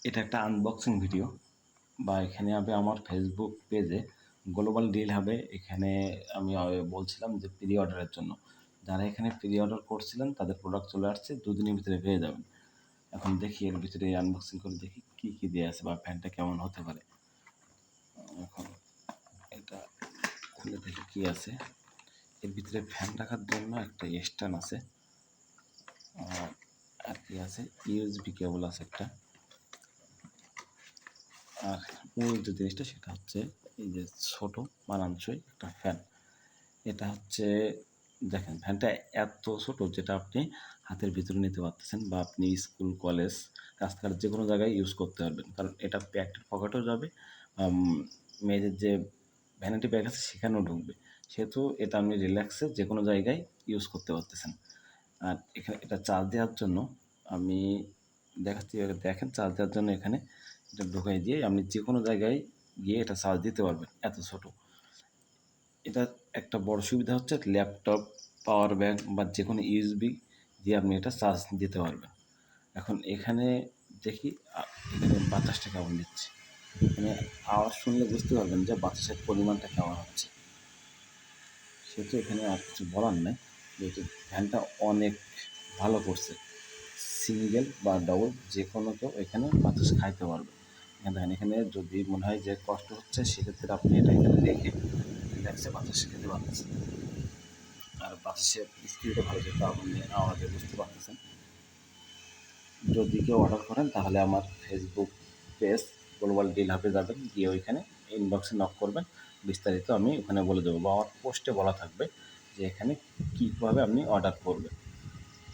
এটা একটা unboxing video বা এখানে আমি আমার ফেসবুক পেজে গ্লোবাল ডিল হবে এখানে আমি বলছিলাম যে প্রি অর্ডারের জন্য যারা এখানে প্রি অর্ডার করছিলেন তাদের প্রোডাক্ট চলে আসছে দুদিনের ভিতরে পেয়ে যাবেন। এখন দেখি এর ভিতরে আনবক্সিং করে দেখি কী কী দেওয়া আছে বা ফ্যানটা কেমন হতে পারে। এখন এটা খুলে দেখি কী আছে। এর ভিতরে ফ্যান রাখার জন্য একটা স্ট্যান্ড আছে আর কি আছে, ইউএসবি কেবল আছে একটা। আর মূল যে জিনিসটা সেটা হচ্ছে এই যে ছোট মানানসই একটা ফ্যান। এটা হচ্ছে দেখেন ফ্যানটা এত ছোট যেটা আপনি হাতের ভিতরে নিতে পারতেছেন বা আপনি স্কুল কলেজ রাস্তাঘাট যে কোনো জায়গায় ইউজ করতে পারবেন, কারণ এটা প্যাকেটের পকেটেও যাবে, মেয়েদের যে ভ্যানিটি ব্যাগ আছে সেখানেও ঢুকবে, সেহেতু এটা আপনি রিল্যাক্সে যে কোনো জায়গায় ইউজ করতে পারতেছেন। আর এখানে এটা চার্জ দেওয়ার জন্য আমি দেখাচ্ছি, দেখেন চার্জ দেওয়ার জন্য এখানে এটা ঢুকাই দিয়ে আপনি যে কোনো জায়গায় গিয়ে এটা চার্জ দিতে পারবেন, এত ছোট। এটা একটা বড় সুবিধা হচ্ছে ল্যাপটপ, পাওয়ার ব্যাংক বা যে কোনো ইউএসবি দিয়ে আপনি এটা চার্জ দিতে পারবেন। এখন এখানে দেখি এখানে বাতাসটা কেমন দিচ্ছে, এখানে আওয়াজ শুনলে বুঝতে পারবেন যে বাতাসের পরিমাণটা কেমন হচ্ছে। সেহেতু এখানে আর কিছু বলার নেই, যেহেতু ফ্যানটা অনেক ভালো করছে, সিঙ্গেল বা ডবল যে কোনো কেউ এখানে বাতাস খাইতে পারবে। এখানে দেখেন, এখানে যদি মনে হয় যে কষ্ট হচ্ছে সেক্ষেত্রে আপনি এটা এখানে রেখে রিল্যাক্সে বাতাস খেতে পারতেছেন। আর বাতাসের স্পিডও ভালো, যেটা আপনি আমাদের বুঝতে পারতেছেন। যদি কেউ অর্ডার করেন তাহলে আমার ফেসবুক পেজ গ্লোবাল ডিল হাবে যাবেন, গিয়ে ওইখানে ইনবক্সে নক করবেন, বিস্তারিত আমি ওখানে বলে দেবো বা আমার পোস্টে বলা থাকবে যে এখানে কীভাবে আপনি অর্ডার করবেন,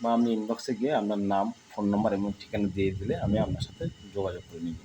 বা আপনি ইনবক্সে গিয়ে আপনার নাম, ফোন নম্বর এবং ঠিকানা দিয়ে দিলে আমি আপনার সাথে যোগাযোগ করে নিব।